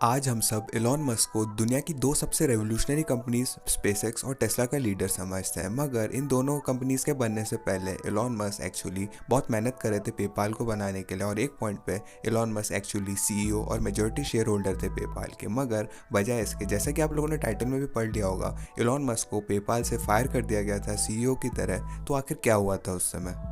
आज हम सब एलॉन मस्क को दुनिया की दो सबसे रेवोल्यूशनरी कंपनीज स्पेसएक्स और टेस्ला का लीडर समझते हैं, मगर इन दोनों कंपनीज के बनने से पहले एलॉन मस्क एक्चुअली बहुत मेहनत कर रहे थे पेपाल को बनाने के लिए। और एक पॉइंट पे एलॉन मस्क एक्चुअली सीईओ और मेजॉरिटी शेयर होल्डर थे पेपाल के, मगर बजाय इसके, जैसा कि आप लोगों ने टाइटल में भी पढ़ लिया होगा, एलॉन मस्क को पेपाल से फायर कर दिया गया था सीईओ की तरह। तो आखिर क्या हुआ था उस समय?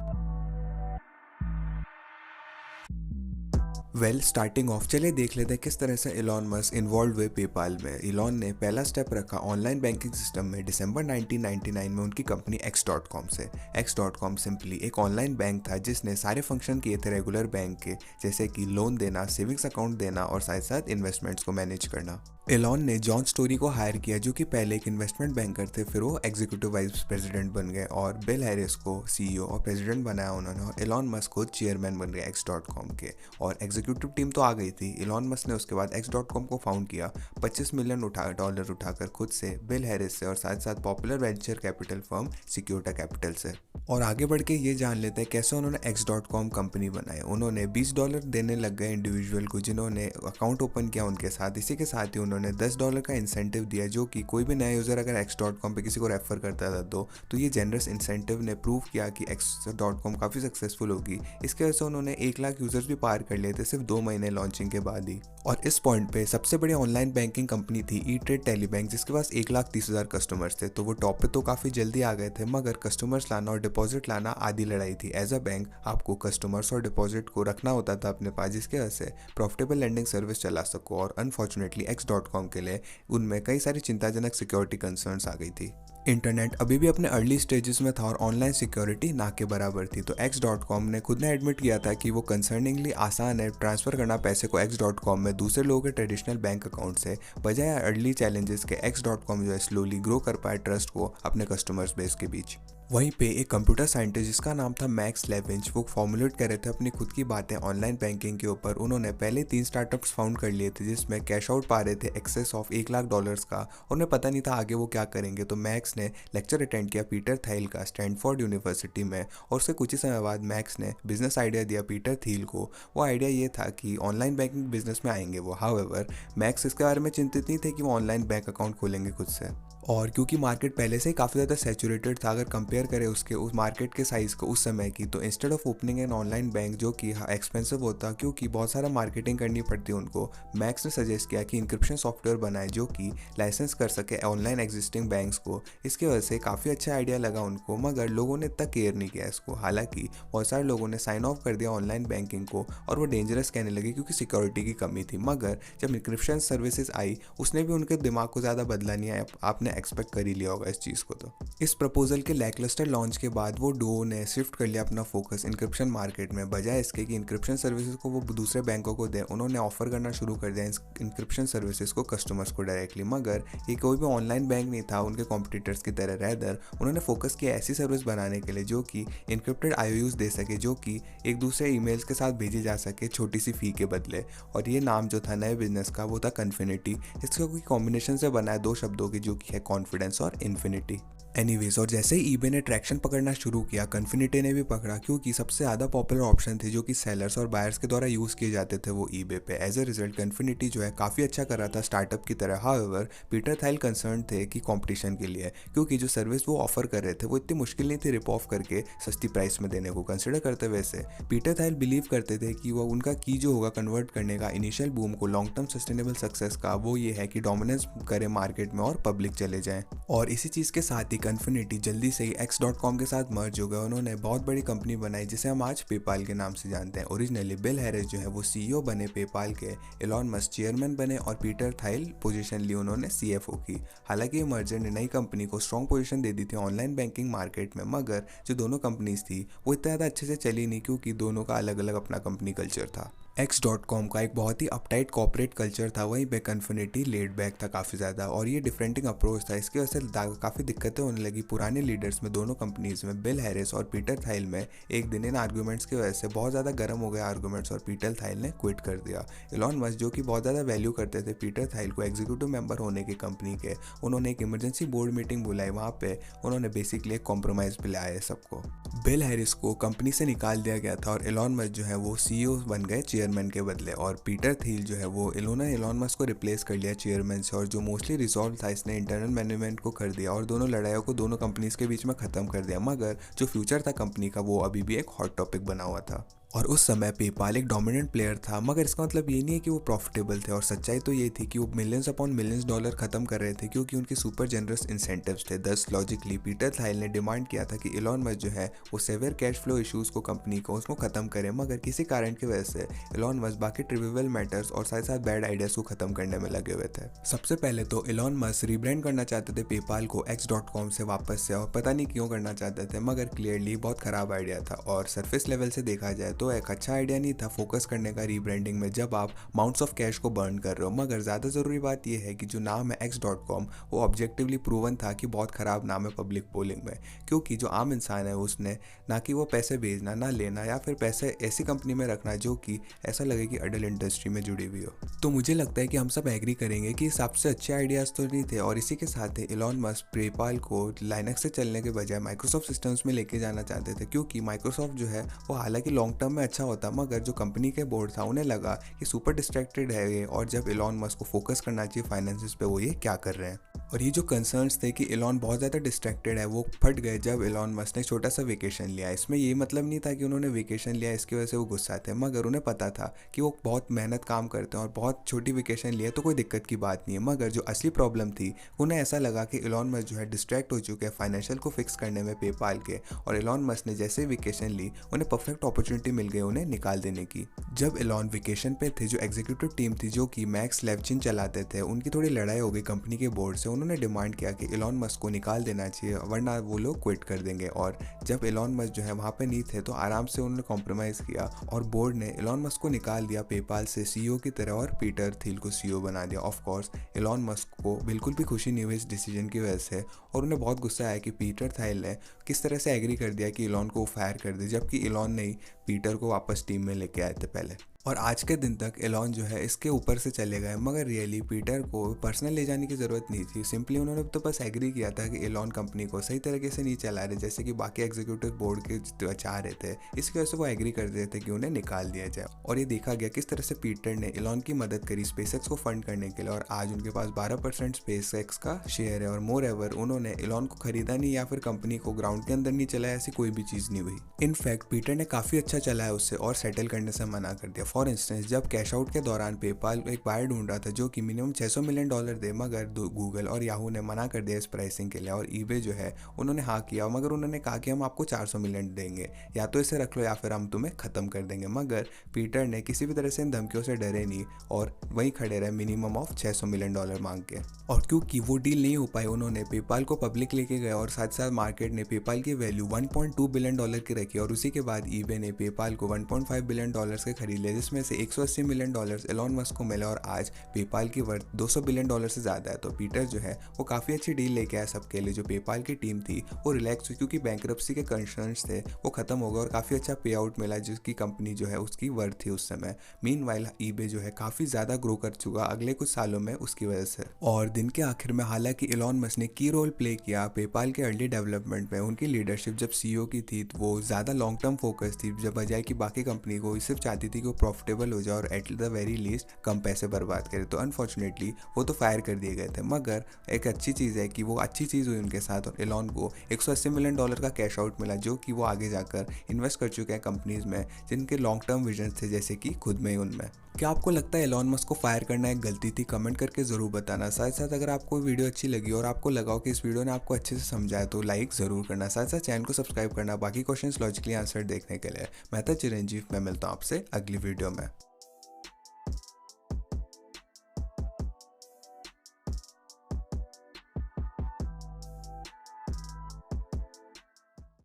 स्टार्टिंग ऑफ चलिए देख लेते हैं किस तरह से एलॉन मस्क इन्वॉल्व हुए पेपाल में। एलॉन ने पहला स्टेप रखा ऑनलाइन बैंकिंग सिस्टम में दिसंबर 1999 में उनकी कंपनी X.com से। X.com सिंपली एक ऑनलाइन बैंक था जिसने सारे फंक्शन किए थे रेगुलर बैंक के, जैसे कि लोन देना, सेविंग्स अकाउंट देना और साथ साथ इन्वेस्टमेंट्स को मैनेज करना। एलॉन ने जॉन स्टोरी को हायर किया जो कि पहले एक इन्वेस्टमेंट बैंकर थे, फिर वो एग्जीक्यूटिव वाइस प्रेसिडेंट बन गए, और बिल हैरिस को सीईओ और प्रेसिडेंट बनाया उन्होंने, और एलॉन मस्क को चेयरमैन बन गए X.com के। और एग्जीक्यूटिव टीम तो आ गई थी। एलॉन मस्क ने उसके बाद X.com को फाउंड किया $25 मिलियन डॉलर उठाकर खुद से, बिल हैरिस से और साथ साथ popular venture capital firm Sequoia capital से। और आगे बढ़ के ये जान लेते हैं कैसे उन्होंने X.com कंपनी बनाई। उन्होंने $20 देने लग गए इंडिविजुअल को जिन्होंने अकाउंट ओपन किया उनके साथ। इसी के साथ ही उन्होंने $10 का इंसेंटिव दिया, जो कि कोई भी नया यूज़र अगर X.com पे किसी को रेफर करता था तो ये जेनरस इंसेंटिव ने प्रूव किया कि X.com काफ़ी सक्सेसफुल होगी। इसके वजह से उन्होंने 1 लाख यूज़र्स भी पार कर लिए थे सिर्फ 2 महीने लॉन्चिंग के बाद ही। और इस पॉइंट पे सबसे बड़ी ऑनलाइन बैंकिंग कंपनी थी ई-ट्रेड टेलीबैंक, जिसके पास 1,30,000 कस्टमर्स थे। तो वो टॉप पे तो काफ़ी जल्दी आ गए थे, मगर कस्टमर्स लाना और डिपॉजिट लाना आधी लड़ाई थी। एज अ बैंक आपको कस्टमर्स और डिपॉजिट को रखना होता था अपने पास, जिसके वजह से प्रॉफिटेबल लेंडिंग सर्विस चला सको। और अनफॉर्चुनेटली X.com के लिए उनमें कई सारी चिंताजनक सिक्योरिटी कंसर्न्स आ गई थी। इंटरनेट अभी भी अपने अर्ली स्टेजेस में था और ऑनलाइन सिक्योरिटी ना के बराबर थी। तो X.com ने खुद ने एडमिट किया था कि वो कंसर्निंगली आसान है ट्रांसफ़र करना पैसे को X.com में दूसरे लोगों के ट्रेडिशनल बैंक अकाउंट से। बजाय अर्ली चैलेंजेस के X.com जो है स्लोली ग्रो कर पाए ट्रस्ट को अपने कस्टमर्स बेस के बीच। वहीं पे एक कंप्यूटर साइंटिस्ट जिसका नाम था मैक्स लेविंच, वो फॉर्मुलेट कर रहे थे अपनी खुद की बातें ऑनलाइन बैंकिंग के ऊपर। उन्होंने पहले 3 स्टार्टअप्स फाउंड कर लिए थे जिसमें कैश आउट पा रहे थे एक्सेस ऑफ $1 लाख का, और उन्हें पता नहीं था आगे वो क्या करेंगे। तो मैक्स ने लेक्चर अटेंड किया पीटर थाइल का स्टैनफोर्ड यूनिवर्सिटी में, और उसके कुछ ही समय बाद मैक्स ने बिजनेस आइडिया दिया पीटर थील को। वो आइडिया ये था कि ऑनलाइन बैंकिंग बिजनेस में आएंगे वो। हाउएवर मैक्स इसके बारे में चिंतित नहीं थे कि वो ऑनलाइन बैंक अकाउंट खोलेंगे खुद से, और क्योंकि मार्केट पहले से ही काफ़ी ज़्यादा सैचुरेटेड था अगर कंपेयर करें उसके उस मार्केट के साइज़ को उस समय की, तो instead of opening an online bank जो कि एक्सपेंसिव होता क्योंकि बहुत सारा मार्केटिंग करनी पड़ती उनको, मैक्स ने सजेस्ट किया कि इंक्रिप्शन सॉफ्टवेयर बनाए जो कि लाइसेंस कर सके ऑनलाइन एग्जिस्टिंग बैंक्स को। इसकी वजह से काफ़ी अच्छा आइडिया लगा उनको, मगर लोगों ने इतना केयर नहीं किया इसको। हालांकि बहुत सारे लोगों ने साइन ऑफ कर दिया ऑनलाइन बैंकिंग को और वो डेंजरस कहने लगे क्योंकि सिक्योरिटी की कमी थी। मगर जब इंक्रिप्शन सर्विसेज आई उसने भी उनके दिमाग को ज़्यादा बदला नहीं आया, आपने एक्सपेक्ट कर ही लिया होगा इस चीज़ को। तो इस प्रपोजल के लैकलस्टर लॉन्च के बाद वो डुओ ने शिफ्ट कर लिया अपना फोकस इंक्रिप्शन मार्केट में। बजाय इसके कि इंक्रिप्शन सर्विसेज को वो दूसरे बैंकों को दे, उन्होंने ऑफर करना शुरू कर दिया इंक्रिप्शन सर्विसेज को कस्टमर्स को डायरेक्टली। मगर ये कोई भी ऑनलाइन बैंक नहीं था उनके कॉम्पिटिटर्स की तरह, रेदर उन्होंने फोकस किया ऐसी सर्विस बनाने के लिए जो कि इंक्रिप्टेड IOUs दे सके, जो कि एक दूसरे ईमेल्स के साथ भेजे जा सके छोटी सी फी के बदले। और ये नाम जो था नए बिजनेस का वो था कन्फिनिटी। इसका कोई कॉम्बिनेशन से बना है 2 शब्दों की जो कि है कॉन्फिडेंस और इन्फिनिटी। एनीवेज, और जैसे ही eBay ने ट्रैक्शन पकड़ना शुरू किया, कन्फिनिटी ने भी पकड़ा क्योंकि सबसे ज़्यादा पॉपुलर ऑप्शन थे जो कि सेलर्स और बायर्स के द्वारा यूज़ किए जाते थे वो eBay पे। एज अ रिजल्ट कन्फिनिटी जो है काफ़ी अच्छा कर रहा था स्टार्टअप की तरह। हाउएवर पीटर थाइल कंसर्न थे कि कंपटीशन के लिए, क्योंकि जो सर्विस वो ऑफर कर रहे थे वो इतनी मुश्किल नहीं थी रिप ऑफ करके सस्ती प्राइस में देने को कंसिडर करते हुए से। पीटर थाइल बिलीव करते थे कि वो उनका की जो होगा कन्वर्ट करने का इनिशियल बूम को लॉन्ग टर्म सस्टेनेबल सक्सेस का, वो ये है कि डोमिनेंस करे मार्केट में और पब्लिक चले जाए। और इसी चीज़ के साथ ही कन्फिनिटी जल्दी से ही X.com के साथ मर्ज हो गया। उन्होंने बहुत बड़ी कंपनी बनाई जिसे हम आज पेपाल के नाम से जानते हैं। ओरिजिनली बिल हैरिस जो है वो CEO बने पेपाल के, एलॉन मस्क चेयरमैन बने और पीटर थाइल पोजीशन ली उन्होंने CFO की। हालांकि ये मर्जर ने नई कंपनी को स्ट्रॉन्ग पोजीशन दे दी थी ऑनलाइन बैंकिंग मार्केट में, मगर जो दोनों कंपनीज थी वो इतना ज़्यादा अच्छे से चली नहीं क्योंकि दोनों का अलग अलग अपना कंपनी कल्चर था। X.com का एक बहुत ही अपटाइट कॉर्पोरेट कल्चर था, वहीं पे कन्फिनिटी लेड बैक था काफ़ी ज़्यादा, और ये डिफरेंटिंग अप्रोच था। इसकी वजह से काफ़ी दिक्कतें होने लगी पुराने लीडर्स में दोनों कंपनीज में, बिल हैरिस और पीटर थाइल में। एक दिन इन आर्गूमेंट्स की वजह से बहुत ज़्यादा गर्म हो गए आर्गूमेंट्स और पीटर थाइल ने क्विट कर दिया। एलॉन मस्क जो कि बहुत ज़्यादा वैल्यू करते थे पीटर थाइल को एग्जीक्यूटिव मेंबर होने की कंपनी के, उन्होंने एक इमरजेंसी बोर्ड मीटिंग बुलाई। वहाँ पे उन्होंने बेसिकली एक कॉम्प्रोमाइज़ पे लाया सबको। बिल हैरिस को कंपनी से निकाल दिया गया था और एलॉन मस्क जो है वो CEO बन गए, चेयरमैन के बदले, और पीटर थिल जो है वो एलोन मस्क को रिप्लेस कर लिया चेयरमैन से, और जो मोस्टली रिजॉल्व था इसने इंटरनल मैनेजमेंट को कर दिया और दोनों लड़ाइयों को दोनों कंपनीज के बीच में ख़त्म कर दिया। मगर जो फ्यूचर था कंपनी का वो अभी भी एक हॉट टॉपिक बना हुआ था। और उस समय पेपाल एक डोमिनेंट प्लेयर था, मगर इसका मतलब ये नहीं है कि वो प्रॉफिटेबल थे, और सच्चाई तो ये थी कि वो मिलियंस अपॉन मिलियंस डॉलर खत्म कर रहे थे क्योंकि उनके सुपर जनरस इंसेंटिव्स थे। दस लॉजिकली पीटर थाइल ने डिमांड किया था कि एलोन मस्क जो है वो सेवियर कैश फ्लो इश्यूज को कंपनी को उसको खत्म करे, मगर किसी कारण की वजह से एलोन मस्क बाकी ट्रिवियल मैटर्स और साथ साथ बैड आइडियाज को खत्म करने में लगे हुए थे। सबसे पहले तो एलोन मस्क रीब्रांड करना चाहते थे पेपाल को x.com से वापस से, और पता नहीं क्यों करना चाहते थे, मगर क्लियरली बहुत खराब आइडिया था। और सरफेस लेवल से देखा जाए तो एक अच्छा आइडिया नहीं था फोकस करने का रीब्रांडिंग में जब आप माउंट्स ऑफ कैश को बर्न कर रहे हो। मगर ज़्यादा ज़रूरी बात यह है कि जो नाम है x.com वो ऑब्जेक्टिवली प्रूवन था कि बहुत ख़राब नाम है पब्लिक पोलिंग में, क्योंकि जो आम इंसान है उसने ना कि वो पैसे भेजना ना लेना या फिर पैसे ऐसी कंपनी में रखना जो कि ऐसा लगे कि अडल्ट इंडस्ट्री में जुड़ी हुई हो। तो मुझे लगता है कि हम सब एग्री करेंगे कि सबसे अच्छे आइडियाज़ तो नहीं थे, और इसी के साथ ही एलोन मस्क पेपाल को लाइनक्स से चलने के बजाय माइक्रोसॉफ्ट सिस्टम्स में लेके जाना चाहते थे, क्योंकि माइक्रोसॉफ्ट जो है वो हालांकि लॉन्ग टर्म में अच्छा होता, मगर जो कंपनी के बोर्ड था उन्हें लगा कि सुपर डिस्ट्रैक्टेड है ये, और जब एलोन मस्क को फोकस करना चाहिए फाइनेंसिस पे वो ये क्या कर रहे हैं। और ये जो कंसर्न्स थे कि एलोन बहुत ज़्यादा डिस्ट्रैक्टेड है वो फट गए जब एलोन मस्क ने छोटा सा वेकेशन लिया। इसमें ये मतलब नहीं था कि उन्होंने वेकेशन लिया इसकी वजह से वो गुस्सा थे, मगर उन्हें पता था कि वो बहुत मेहनत काम करते हैं और बहुत छोटी वेकेशन लिया तो कोई दिक्कत की बात नहीं है। मगर जो असली प्रॉब्लम थी उन्हें ऐसा लगा कि एलोन मस्क जो है डिस्ट्रैक्ट हो चुके हैं फाइनेंशियल को फिक्स करने में पेपाल के, और एलोन मस्क ने जैसे वेकेशन ली उन्हें परफेक्ट अपॉर्चुनिटी मिल गई उन्हें निकाल देने की। जब एलोन वेकेशन पे थे जो एग्जीक्यूटिव टीम थी जो कि मैक्स लेवचिन चलाते थे उनकी थोड़ी लड़ाई हो गई कंपनी के बोर्ड से। उन्होंने डिमांड किया कि एलोन मस्क को निकाल देना चाहिए वरना वो लोग क्विट कर देंगे, और जब एलोन मस्क जो है वहाँ पे नहीं थे तो आराम से उन्होंने कॉम्प्रोमाइज़ किया और बोर्ड ने एलोन मस्क को निकाल दिया पेपाल से सीईओ की तरह और पीटर थिल को सीईओ बना दिया। ऑफ कोर्स एलोन मस्क को बिल्कुल भी खुशी नहीं हुई इस डिसीजन की वजह से, और उन्हें बहुत गुस्सा आया कि पीटर थाइल ने किस तरह से एग्री कर दिया कि एलोन को फायर कर दे, जबकि एलोन ने ही पीटर को वापस टीम में लेके आए थे पहले। और आज के दिन तक एलोन जो है इसके ऊपर से चले गए, मगर रियली पीटर को पर्सनल ले जाने की ज़रूरत नहीं थी। सिंपली उन्होंने तो बस एग्री किया था कि एलोन कंपनी को सही तरीके से नहीं चला रहे जैसे कि बाकी एग्जीक्यूटिव बोर्ड के चाह रहे थे, इसकी वजह से वो एग्री कर रहे थे कि उन्हें निकाल दिया जाए। और ये देखा गया किस तरह से पीटर ने एलोन की मदद करी स्पेसएक्स को फंड करने के लिए, और आज उनके पास 12% स्पेसएक्स का शेयर है। और मोर एवर उन्होंने एलोन को खरीदा नहीं या फिर कंपनी को ग्राउंड के अंदर नहीं चलाया, ऐसी कोई भी चीज़ नहीं हुई। इनफैक्ट पीटर ने काफ़ी अच्छा चलाया उससे और सेटल करने से मना कर दिया। फॉर इंस्टेंस जब कैश आउट के दौरान पेपाल एक बायर ढूंढ रहा था जो कि मिनिमम $600 मिलियन दे, मगर गूगल और याहू ने मना कर दिया इस प्राइसिंग के लिए, और ईबे जो है उन्होंने हाँ किया, मगर उन्होंने कहा कि हम आपको $400 मिलियन देंगे, या तो इसे रख लो या फिर हम तुम्हें ख़त्म कर देंगे। मगर पीटर ने किसी भी तरह से इन धमकियों से डरे नहीं और वहीं खड़े रहे मिनिमम ऑफ $600 मिलियन मांग के। और क्योंकि वो डील नहीं हो पाई उन्होंने पेपाल को पब्लिक लेके गए, और साथ साथ मार्केट ने पेपाल की वैल्यू $1.2 बिलियन की रखी, और उसी के बाद ईबे ने पेपाल को $1.5 बिलियन के खरीद लिया, जिसमें से $180 मिलियन एलोन मस्क को मिला, और आज पेपाल की वर्थ $200 बिलियन से ज़्यादा है। तो पीटर जो है वो काफ़ी अच्छी डील लेके आया सबके लिए। जो पेपाल की टीम थी वो रिलैक्स हुई क्योंकि बैंक्रप्सी के कंसर्न्स थे वो खत्म हो गए, और काफ़ी अच्छा पे आउट मिला जिसकी कंपनी जो है उसकी वर्थ थी उस समय। मीनवाइल ईबे जो है काफ़ी ज़्यादा ग्रो कर चुका अगले कुछ सालों में उसकी वजह से। और दिन के आखिर में हालांकि एलोन मस्क ने की रोल प्ले किया पेपाल के अर्ली डेवलपमेंट में। उनकी लीडरशिप जब सीईओ की थी वो ज़्यादा लॉन्ग टर्म फोकस थी, जब बजाय कि बाकी कंपनी को सिर्फ चाहती थी कि वो प्रॉफिटेबल हो जाए और एट द वेरी लीस्ट कम पैसे बर्बाद करे। तो अनफॉर्चुनेटली वो तो फायर कर दिए गए थे, मगर एक अच्छी चीज़ है कि वो अच्छी चीज़ हुई उनके साथ, और एलोन को $180 मिलियन का कैश आउट मिला जो कि वो आगे जाकर इन्वेस्ट कर चुके हैं कंपनीज में जिनके लॉन्ग टर्म विजन थे जैसे कि खुद में ही उनमें। क्या आपको लगता है एलोन मस्क को फायर करना एक गलती थी? कमेंट करके ज़रूर बताना। साथ साथ अगर आपको वीडियो अच्छी लगी और आपको लगा हो कि इस वीडियो ने आपको अच्छे से समझाया तो लाइक ज़रूर करना, साथ साथ चैनल को सब्सक्राइब करना बाकी क्वेश्चंस लॉजिकली आंसर देखने के लिए। मैं था चिरंजीव, मैं मिलता हूँ आपसे अगली वीडियो में।